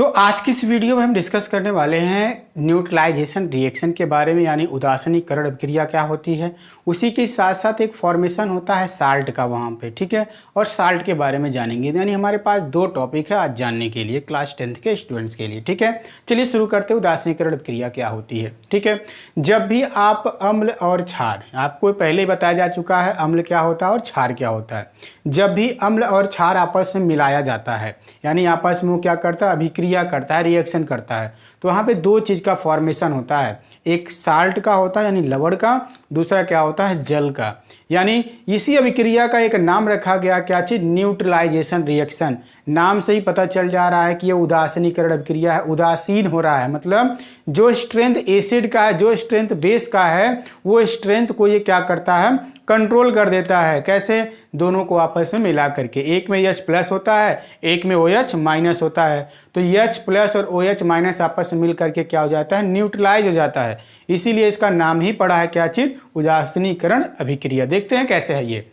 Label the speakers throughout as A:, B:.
A: तो आज की इस वीडियो में हम डिस्कस करने वाले हैं न्यूट्रलाइजेशन रिएक्शन के बारे में, यानी उदासीनीकरण अभिक्रिया क्या होती है। उसी के साथ साथ एक फॉर्मेशन होता है साल्ट का वहाँ पे, ठीक है, और साल्ट के बारे में जानेंगे। यानी हमारे पास दो टॉपिक है आज जानने के लिए क्लास 10th के स्टूडेंट्स के लिए, ठीक है। चलिए शुरू करते हैं, उदासीनीकरण अभिक्रिया क्या होती है, ठीक है। जब भी आप अम्ल और क्षार, आपको पहले बताया जा चुका है अम्ल क्या होता है और क्षार क्या होता है। जब भी अम्ल और क्षार आपस में मिलाया जाता है, यानी आपस में वो क्या करता है, अभिक्रिया करता है, रिएक्शन करता है, तो वहाँ पे दो चीज़ का फॉर्मेशन होता है। एक साल्ट का होता है यानी लवण का, दूसरा क्या होता है, जल का। यानी इसी अभिक्रिया का एक नाम रखा गया, क्या चीज़, न्यूट्रलाइजेशन रिएक्शन। नाम से ही पता चल जा रहा है कि ये उदासीनीकरण अभिक्रिया है, उदासीन हो रहा है। मतलब जो स्ट्रेंथ एसिड का है, जो स्ट्रेंथ बेस का है, वो स्ट्रेंथ को ये क्या करता है, कंट्रोल कर देता है। कैसे, दोनों को आपस में मिला करके। एक में H प्लस होता है, एक में OH माइनस होता है, तो H प्लस और OH माइनस आपस में मिल करके क्या हो जाता है, न्यूट्रलाइज हो जाता है। इसीलिए इसका नाम ही पड़ा है क्या चीज, उदासीनीकरण अभिक्रिया। देखते हैं कैसे है ये।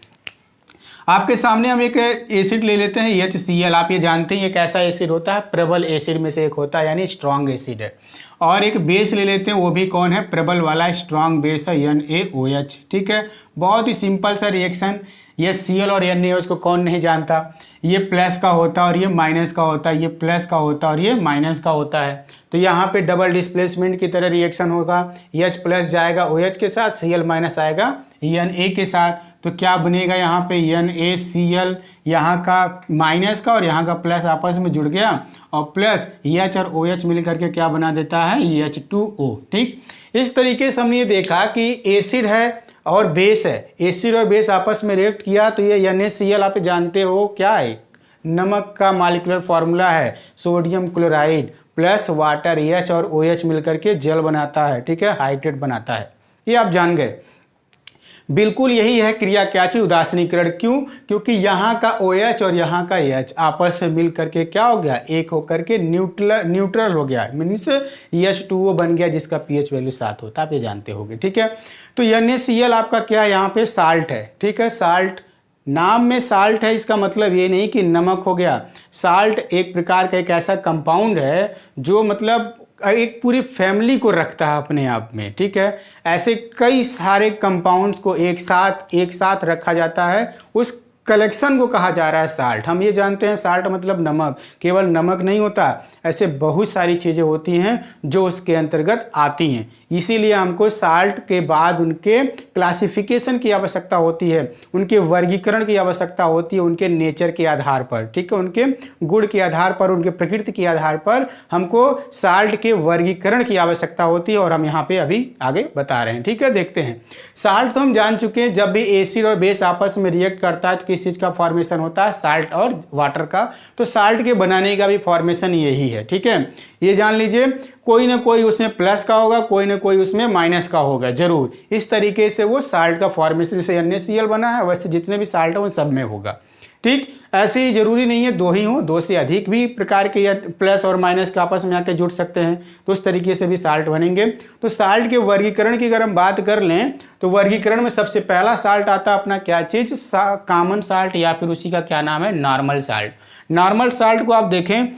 A: आपके सामने हम एक एसिड ले लेते हैं HCl। आप ये जानते हैं ये कैसा एसिड होता है, प्रबल एसिड में से एक होता है, यानी स्ट्रॉन्ग एसिड है। और एक बेस ले लेते हैं, वो भी कौन है, प्रबल वाला स्ट्रॉन्ग बेस है, NaOH, ठीक है। बहुत ही सिंपल सा रिएक्शन। ये Cl और NaOH को कौन नहीं जानता। ये प्लस का होता है और ये माइनस का होता है, ये प्लस का होता है और ये माइनस का होता है। तो यहाँ पे डबल डिस्प्लेसमेंट की तरह रिएक्शन होगा। H प्लस जाएगा OH के साथ, Cl माइनस आएगा Na के साथ, तो क्या बनेगा यहाँ पे, NaCl, यहाँ का माइनस का और यहाँ का प्लस आपस में जुड़ गया, और प्लस H और OH मिल करके क्या बना देता है, H2O, ठीक। इस तरीके से हमने ये देखा कि एसिड है और बेस है, एसिड और बेस आपस में रिएक्ट किया, तो ये NaCl आप जानते हो क्या है, नमक का मॉलिक्यूलर फार्मूला है, sodium chloride plus water H और OH मिलकर के जल बनाता है, ठीक है, हाइड्रेट बनाता है। ये आप जान गए। बिल्कुल यही है क्रिया, क्या चीज, उदासीनीकरण। क्यों, क्योंकि यहाँ का OH और यहाँ का H आपस में मिल करके क्या हो गया, एक होकर के न्यूट्रल हो गया, मीन्स H2O बन गया, जिसका pH वैल्यू 7 होता है, आप ये जानते होंगे, ठीक है। तो NaCl आपका क्या है, यहाँ पे साल्ट है, ठीक है। साल्ट, नाम में साल्ट है, इसका मतलब ये नहीं कि नमक हो गया। साल्ट एक प्रकार का एक ऐसा कंपाउंड है जो मतलब एक पूरी फैमिली को रखता है अपने आप में, ठीक है। ऐसे कई सारे कंपाउंड्स को एक साथ रखा जाता है, उस कलेक्शन को कहा जा रहा है साल्ट। हम ये जानते हैं साल्ट मतलब नमक, केवल नमक नहीं होता, ऐसे बहुत सारी चीज़ें होती हैं जो उसके अंतर्गत आती हैं। इसीलिए हमको साल्ट के बाद उनके क्लासिफिकेशन की आवश्यकता होती है, उनके वर्गीकरण की आवश्यकता होती है, उनके नेचर के आधार पर, ठीक है, उनके गुण के आधार पर, उनके प्रकृति के आधार पर हमको साल्ट के वर्गीकरण की आवश्यकता होती है, और हम यहाँ पे अभी आगे बता रहे हैं, ठीक है। देखते हैं, साल्ट तो हम जान चुके हैं, जब भी एसिड और बेस आपस में रिएक्ट करता है तो किस चीज़ का फॉर्मेशन होता है, साल्ट और वाटर का। तो साल्ट के बनाने का भी फॉर्मेशन यही है, ठीक है। ये जान लीजिए, कोई ना कोई उसमें प्लस का होगा, कोई ना कोई उसमें माइनस का होगा जरूर। इस तरीके से वो साल्ट का फॉर्मेशन, जैसे NaCl बना है वैसे जितने भी साल्ट है उन सब में होगा, ठीक। ऐसे ही जरूरी नहीं है दो ही हो, दो से अधिक भी प्रकार के या प्लस और माइनस के आपस में आके जुड़ सकते हैं, तो उस तरीके से भी साल्ट बनेंगे। तो साल्ट के वर्गीकरण की अगर हम बात कर लें तो वर्गीकरण में सबसे पहला साल्ट आता है अपना क्या चीज़, कॉमन साल्ट, या फिर उसी का क्या नाम है, नॉर्मल साल्ट। नॉर्मल साल्ट को आप देखें,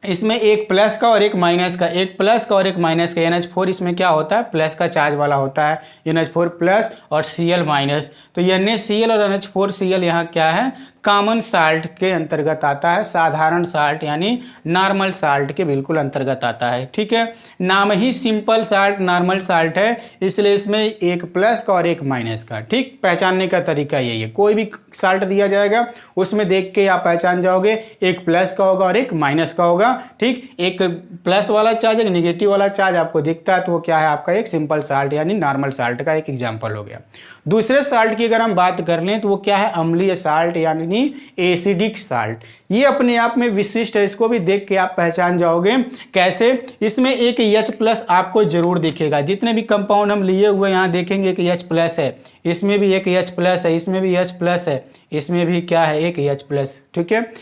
A: इसमें एक प्लस का और एक माइनस का, एक प्लस का और एक माइनस का, NH4 इसमें क्या होता है, प्लस का चार्ज वाला होता है, NH4 प्लस और Cl माइनस। तो NaCl और NH4Cl यहाँ क्या है, कॉमन साल्ट के अंतर्गत आता है, साधारण साल्ट यानी नॉर्मल साल्ट के बिल्कुल अंतर्गत आता है, ठीक है। नाम ही सिंपल साल्ट नॉर्मल साल्ट है, इसलिए इसमें एक प्लस का और एक माइनस का, ठीक। पहचानने का तरीका यही है, कोई भी साल्ट दिया जाएगा उसमें देख के आप पहचान जाओगे, एक प्लस का होगा और एक माइनस का होगा, ठीक। एक प्लस वाला चार्ज, एक निगेटिव वाला चार्ज आपको दिखता है तो वो क्या है, आपका एक सिंपल साल्ट यानी नॉर्मल साल्ट का एक एग्जाम्पल हो गया। दूसरे साल्ट की अगर हम बात कर लें तो वो क्या है, अम्लीय साल्ट यानी एसिडिक साल्ट। ये अपने आप में विशिष्ट है, इसको भी देख के आप पहचान जाओगे। कैसे, इसमें एक H प्लस आपको जरूर दिखेगा, जितने भी कंपाउंड हम लिए हुए यहाँ देखेंगे एक H प्लस है, इसमें भी एक H प्लस है, इसमें भी H प्लस है, इसमें भी क्या है, एक H प्लस, ठीक है।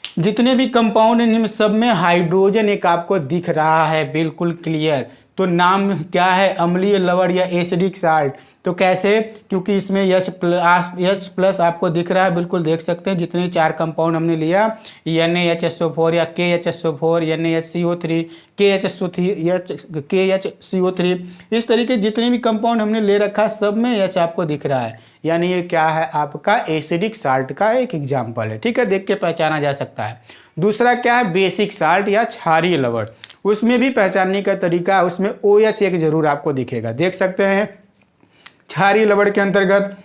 A: जितने भी कंपाउंड हैं सब में हाइड्रोजन एक आपको दिख रहा है, बिल्कुल क्लियर। तो नाम क्या है, अम्लीय लवण या एसिडिक साल्ट। तो कैसे, क्योंकि इसमें H प्लस आपको दिख रहा है, बिल्कुल देख सकते हैं जितने 4 कंपाउंड हमने लिया, NaHSO4 या KHSO4, NaHCO3, KHCO3, इस तरीके जितने भी कंपाउंड हमने ले रखा सब में H आपको दिख रहा है, यानी ये क्या है आपका एसिडिक साल्ट का एक एग्जाम्पल है। ठीक है, देख के पहचाना जा सकता है। दूसरा क्या है, बेसिक साल्ट या क्षारीय लवण। उसमें भी पहचानने का तरीका है, उसमें OH एक जरूर आपको दिखेगा, देख सकते हैं। क्षारीय लवण के अंतर्गत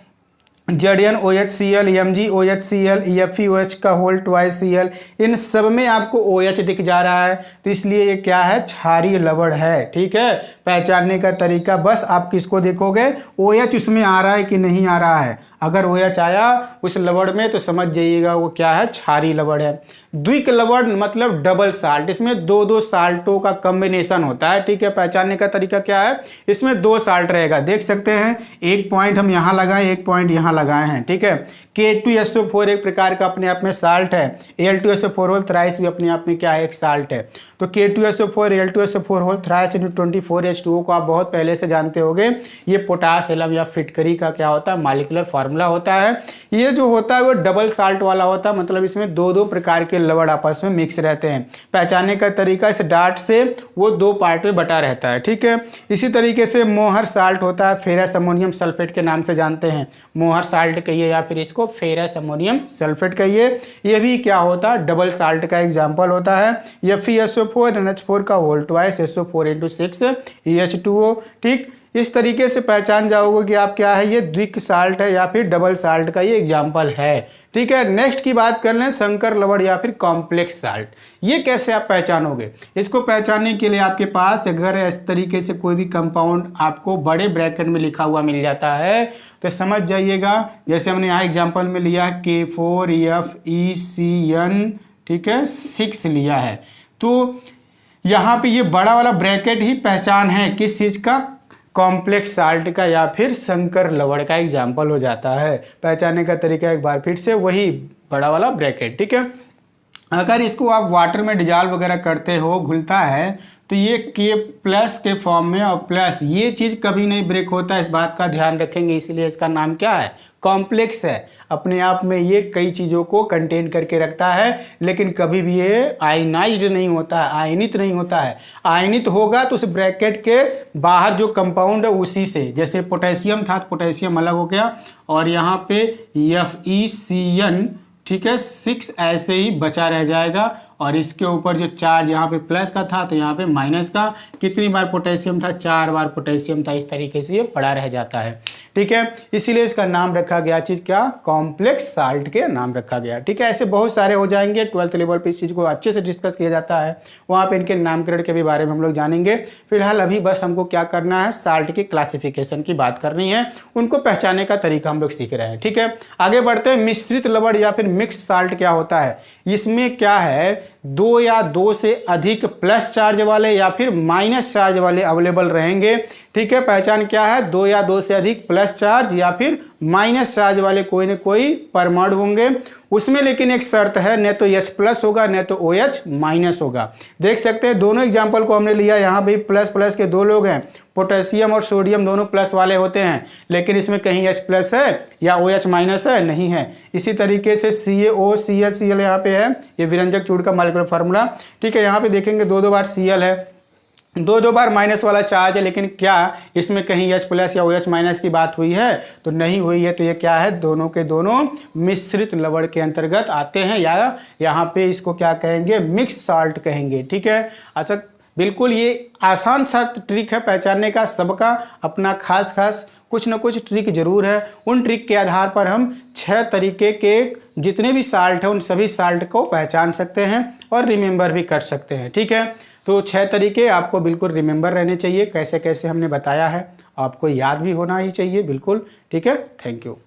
A: ZnOHCl, MgOHCl, EFeOH का होल ट्वाइस Cl, इन सब में आपको OH दिख जा रहा है, तो इसलिए ये क्या है, क्षारीय लवण है। ठीक है, पहचानने का तरीका बस आप किसको देखोगे, OH उसमें आ रहा है कि नहीं आ रहा है। अगर OH आया उस लवण में तो समझ जाइएगा वो क्या है, क्षारीय लवण है। द्विक लवण मतलब डबल साल्ट, इसमें दो दो साल्टों का कॉम्बिनेशन होता है। ठीक है, पहचानने का तरीका क्या है, इसमें 2 साल्ट रहेगा, देख सकते हैं। एक पॉइंट हम यहाँ लगाए, एक पॉइंट यहाँ लगाए हैं। ठीक है, K2SO4 एक प्रकार का अपने आप में साल्ट है, Al2SO4 होल थ्राइस भी अपने आप में क्या है, एक साल्ट है। तो K2SO4 Al2SO4 whole thrice × 24H2O को आप बहुत पहले से जानते होंगे, ये पोटास एलम या फिटकरी का क्या होता है, मॉलिक्यूलर फार्मूला होता है। ये जो होता है वो डबल साल्ट वाला होता है, मतलब इसमें 2 प्रकार के लवण आपस में मिक्स रहते हैं। पहचानने का तरीका, इस डार्ट से वो 2 पार्ट में बटा रहता है। ठीक है, इसी तरीके से मोहर साल्ट होता है, फेरस अमोनियम सल्फेट के नाम से जानते हैं, मोहर साल्ट कहिए या फिर इसको फेरस अमोनियम सल्फेट कहिए। ये भी क्या होता है, डबल साल्ट का एग्जाम्पल होता है। FeSO4 NH4 का होल ट्वाइस SO4 × 6 EH2O। ठीक, इस तरीके से पहचान जाओगे कि आप क्या है, ये द्विक साल्ट है या फिर डबल साल्ट का ये एग्जाम्पल है। ठीक है, नेक्स्ट की बात कर लें, संकर लवण या फिर कॉम्प्लेक्स साल्ट। ये कैसे आप पहचानोगे, इसको पहचानने के लिए आपके पास अगर इस तरीके से कोई भी कंपाउंड आपको बड़े ब्रैकेट में लिखा हुआ मिल जाता है तो समझ जाइएगा, जैसे हमने यहाँ एग्जाम्पल में लिया K4FeCN, ठीक है 6 लिया है, तो यहाँ पे ये बड़ा वाला ब्रैकेट ही पहचान है किस चीज़ का, कॉम्प्लेक्स साल्ट का या फिर संकर लवण का एग्जाम्पल हो जाता है। पहचानने का तरीका एक बार फिर से वही बड़ा वाला ब्रैकेट। ठीक है, अगर इसको आप वाटर में डिजॉल्व वगैरह करते हो, घुलता है, तो ये K+ के फॉर्म में और प्लस, ये चीज़ कभी नहीं ब्रेक होता है, इस बात का ध्यान रखेंगे, इसीलिए इसका नाम क्या है, कॉम्प्लेक्स है। अपने आप में ये कई चीज़ों को कंटेन करके रखता है, लेकिन कभी भी ये आयनाइज्ड नहीं होता है, आयनित नहीं होता है। आयनित होगा तो उस ब्रैकेट के बाहर जो कंपाउंड है उसी से, जैसे पोटेशियम था तो पोटेशियम अलग हो गया, और यहाँ पे FeCN, ठीक है 6 ऐसे ही बचा रह जाएगा, और इसके ऊपर जो चार्ज यहाँ पे प्लस का था तो यहाँ पे माइनस का, कितनी बार पोटेशियम था, 4 बार पोटेशियम था, इस तरीके से ये पड़ा रह जाता है। ठीक है, इसीलिए इसका नाम रखा गया चीज़ क्या, कॉम्प्लेक्स साल्ट के नाम रखा गया। ठीक है, ऐसे बहुत सारे हो जाएंगे, 12th लेवल पे इस चीज़ को अच्छे से डिस्कस किया जाता है, वहाँ पे इनके नामकरण के भी बारे में हम लोग जानेंगे। फिलहाल अभी बस हमको क्या करना है, साल्ट की क्लासिफिकेशन की बात करनी है, उनको पहचानने का तरीका हम लोग सीख रहे हैं। ठीक है, आगे बढ़ते हैं। मिश्रित लवण या फिर मिक्स साल्ट क्या होता है, इसमें क्या है, 2 या 2 से अधिक प्लस चार्ज वाले या फिर माइनस चार्ज वाले अवेलेबल रहेंगे। ठीक है, पहचान क्या है, 2 या 2 से अधिक प्लस चार्ज या फिर माइनस चार्ज वाले कोई न कोई परमाणु होंगे। उसमें लेकिन एक शर्त है, न तो H+ होगा न तो OH- होगा। देख सकते हैं दोनों एग्जाम्पल को हमने लिया, यहाँ भी प्लस प्लस के 2 लोग हैं, पोटेशियम और सोडियम दोनों प्लस वाले होते हैं, लेकिन इसमें कहीं H+ है या OH- है, नहीं है। इसी तरीके से CaOCl यहाँ पे है, ये विरंजक चूड़ का मॉलिक्यूलर फार्मूला। ठीक है, यहाँ पे देखेंगे 2 बार Cl है, 2 बार माइनस वाला चार्ज है, लेकिन क्या इसमें कहीं H+ या OH- की बात हुई है, तो नहीं हुई है। तो ये क्या है, दोनों के दोनों मिश्रित लवण के अंतर्गत आते हैं, या यहाँ पे इसको क्या कहेंगे, मिक्स साल्ट कहेंगे। ठीक है, अच्छा बिल्कुल ये आसान सा ट्रिक है पहचानने का, सबका अपना खास कुछ न कुछ ट्रिक जरूर है। उन ट्रिक के आधार पर हम 6 तरीके के जितने भी साल्ट हैं उन सभी साल्ट को पहचान सकते हैं और रिमेंबर भी कर सकते हैं। ठीक है, तो 6 तरीके आपको बिल्कुल रिमेंबर रहने चाहिए, कैसे कैसे हमने बताया है, आपको याद भी होना ही चाहिए बिल्कुल। ठीक है, थैंक यू।